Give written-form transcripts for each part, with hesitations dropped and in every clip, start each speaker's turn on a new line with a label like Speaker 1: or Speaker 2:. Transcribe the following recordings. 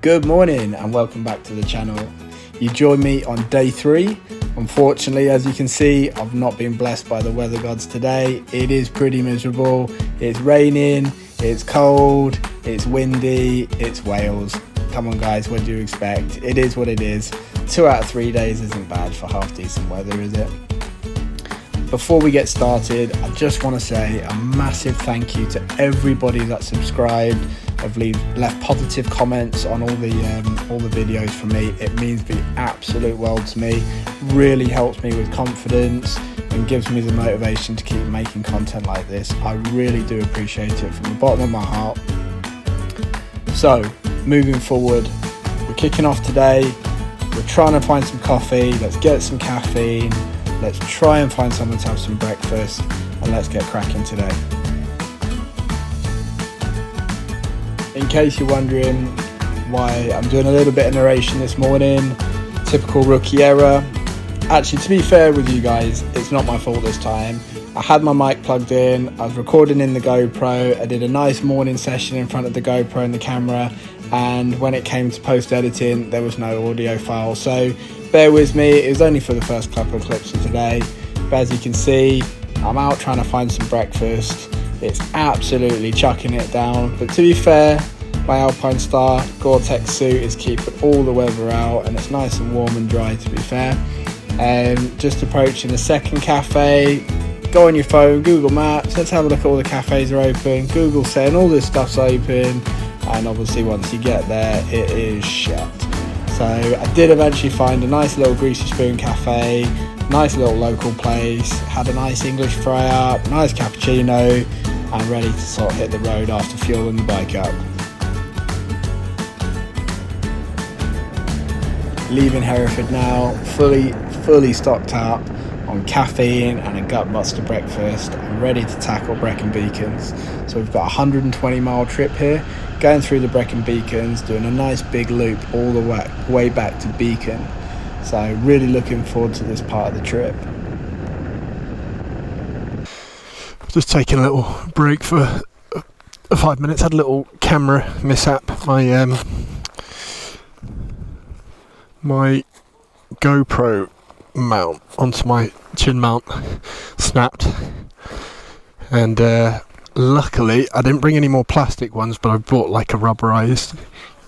Speaker 1: Good morning and welcome back to the channel. You join me on day 3. Unfortunately, as you can see, I've not been blessed by the weather gods today. It is pretty miserable. It's raining, it's cold, it's windy, it's Wales. Come on guys, what do you expect? It is what it is. 2 out of 3 days isn't bad for half decent weather, is it? Before we get started, I just want to say a massive thank you to everybody that subscribed, have left positive comments on all the videos from me. It means the absolute world to me. Really helps me with confidence and gives me the motivation to keep making content like this. I really do appreciate it from the bottom of my heart. So, moving forward, we're kicking off today. We're trying to find some coffee. Let's get some caffeine. Let's try and find someone to have some breakfast, and let's get cracking today. In case you're wondering why I'm doing a little bit of narration this morning, typical rookie error. Actually, to be fair with you guys, it's not my fault this time. I had my mic plugged in, I was recording in the GoPro, I did a nice morning session in front of the GoPro and the camera, and when it came to post-editing, there was no audio file. So bear with me, it was only for the first couple of clips of today. But as you can see, I'm out trying to find some breakfast. It's absolutely chucking it down. But to be fair, my Alpine Star Gore-Tex suit is keeping all the weather out, and it's nice and warm and dry, to be fair. Just approaching the second cafe. Go on your phone, Google Maps, let's have a look at all the cafes are open. Google saying all this stuff's open, and obviously once you get there, it is shut. So I did eventually find a nice little Greasy Spoon cafe, nice little local place, had a nice English fry up, nice cappuccino, and ready to sort of hit the road after fueling the bike up. Leaving Hereford now, fully stocked up on caffeine and a gut buster breakfast. I'm ready to tackle Brecon Beacons. So we've got a 120-mile trip here, going through the Brecon Beacons, doing a nice big loop all the way back to Beacon. So really looking forward to this part of the trip. Just taking a little break for 5 minutes. Had a little camera mishap. My GoPro mount onto my chin mount snapped, and luckily I didn't bring any more plastic ones, but I brought like a rubberized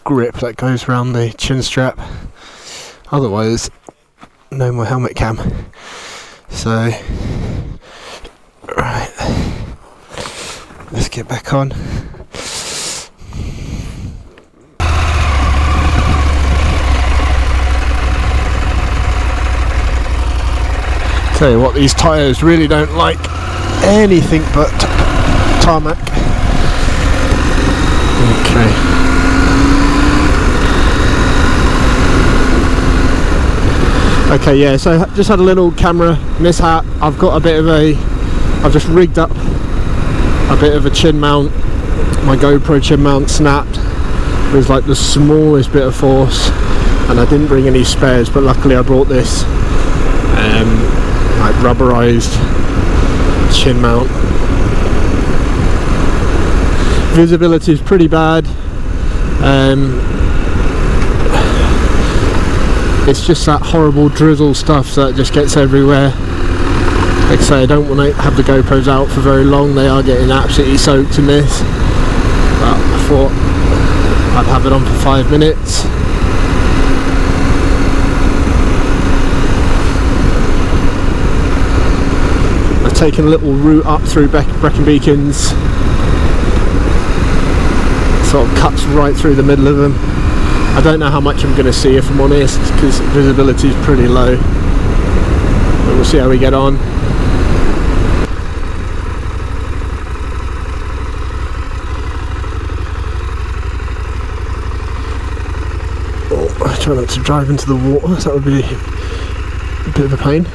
Speaker 1: grip that goes around the chin strap. Otherwise, no more helmet cam. So right, let's get back on. Tell you what, these tyres really don't like anything but tarmac. Okay, yeah, so just had a little camera mishap. I've just rigged up a bit of a chin mount. My GoPro chin mount snapped. It was like the smallest bit of force, and I didn't bring any spares, but luckily I brought this like rubberized chin mount. Visibility is pretty bad. It's just that horrible drizzle stuff that just gets everywhere. Like I say, I don't want to have the GoPros out for very long. They are getting absolutely soaked in this, but I thought I'd have it on for 5 minutes. Taking a little route up through Brecon Beacons, sort of cuts right through the middle of them. I don't know how much I'm going to see, if I'm honest, because visibility is pretty low, but we'll see how we get on. I try not to drive into the water, that would be a bit of a pain.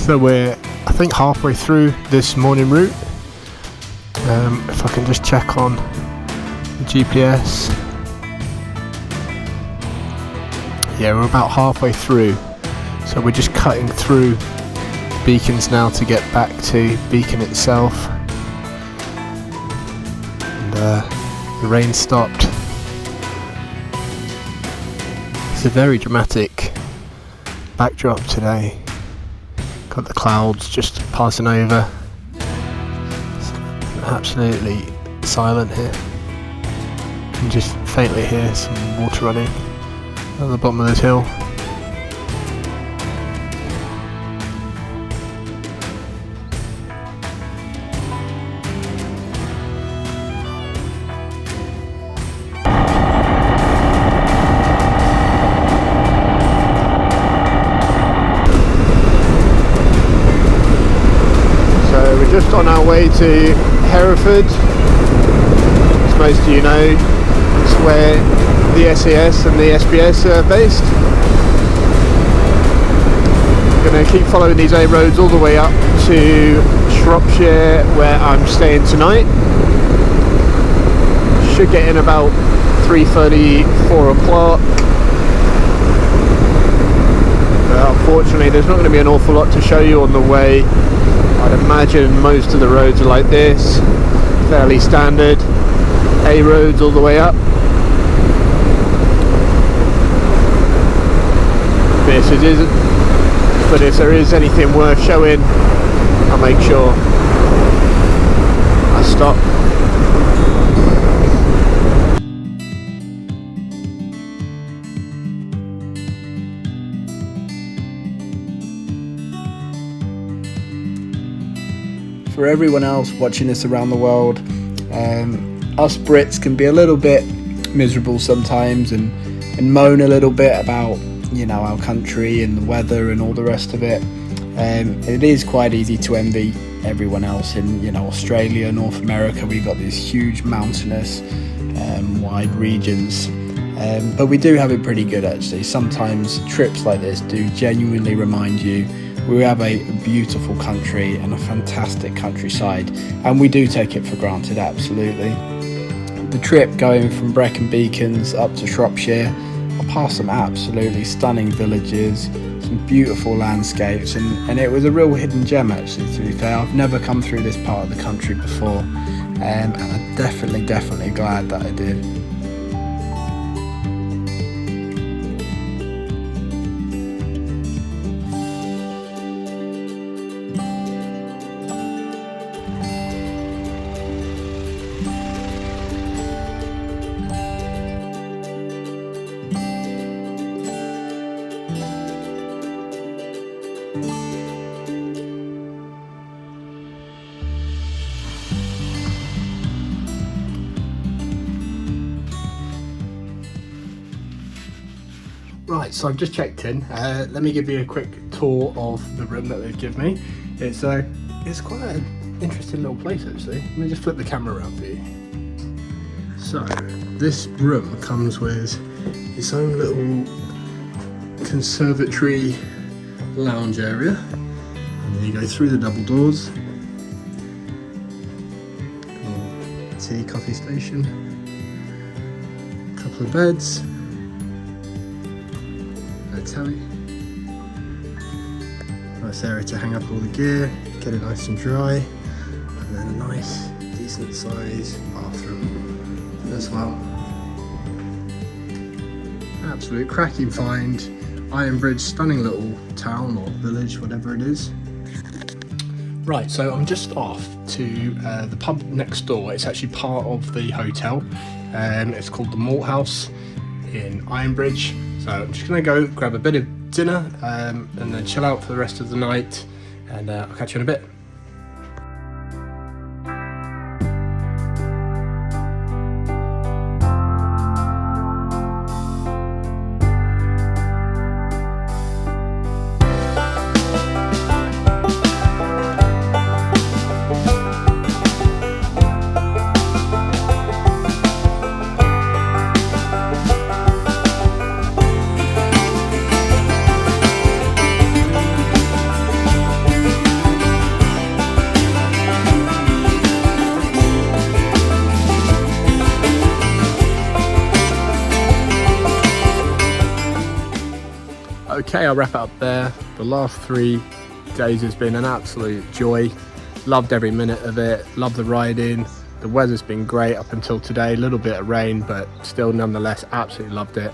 Speaker 1: So we're, I think, halfway through this morning route. If I can just check on the GPS. Yeah, we're about halfway through. So we're just cutting through beacons now to get back to Beacon itself. And the rain stopped. It's a very dramatic backdrop today. Got the clouds just passing over. It's absolutely silent here. You can just faintly hear some water running at the bottom of this hill. Just on our way to Hereford. As most of you know, it's where the SAS and the SBS are based. I'm going to keep following these A roads all the way up to Shropshire, where I'm staying tonight. Should get in about 3:30, 4 o'clock. Unfortunately, there's not going to be an awful lot to show you on the way. I'd imagine most of the roads are like this, fairly standard A roads all the way up. But if there is anything worth showing, I'll make sure I stop. For everyone else watching this around the world, us Brits can be a little bit miserable sometimes and moan a little bit about, you know, our country and the weather and all the rest of it. It is quite easy to envy everyone else in, you know, Australia, North America. We've got these huge mountainous wide regions, but we do have it pretty good actually. Sometimes trips like this do genuinely remind you we have a beautiful country and a fantastic countryside, and we do take it for granted, absolutely. The trip going from Brecon Beacons up to Shropshire, I passed some absolutely stunning villages, some beautiful landscapes, and it was a real hidden gem actually, to be fair. I've never come through this part of the country before, and I'm definitely glad that I did. Right, so I've just checked in. Let me give you a quick tour of the room that they've given me. It's quite an interesting little place actually. Let me just flip the camera around for you. So this room comes with its own little conservatory lounge area, and then you go through the double doors. Tea, coffee station, a couple of beds. Telly. Nice area to hang up all the gear, get it nice and dry, and then a nice, decent size bathroom as well. Absolute cracking find. Ironbridge, stunning little town or village, whatever it is. Right, so I'm just off to the pub next door. It's actually part of the hotel. It's called the Malt House in Ironbridge. So I'm just going to go grab a bit of dinner and then chill out for the rest of the night, and I'll catch you in a bit. Okay, I'll wrap it up there. The last 3 days has been an absolute joy. Loved every minute of it, loved the riding. The weather's been great up until today, a little bit of rain, but still nonetheless absolutely loved it.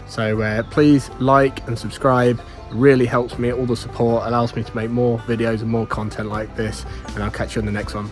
Speaker 1: So please like and subscribe, it really helps me. All the support allows me to make more videos and more content like this, and I'll catch you on the next one.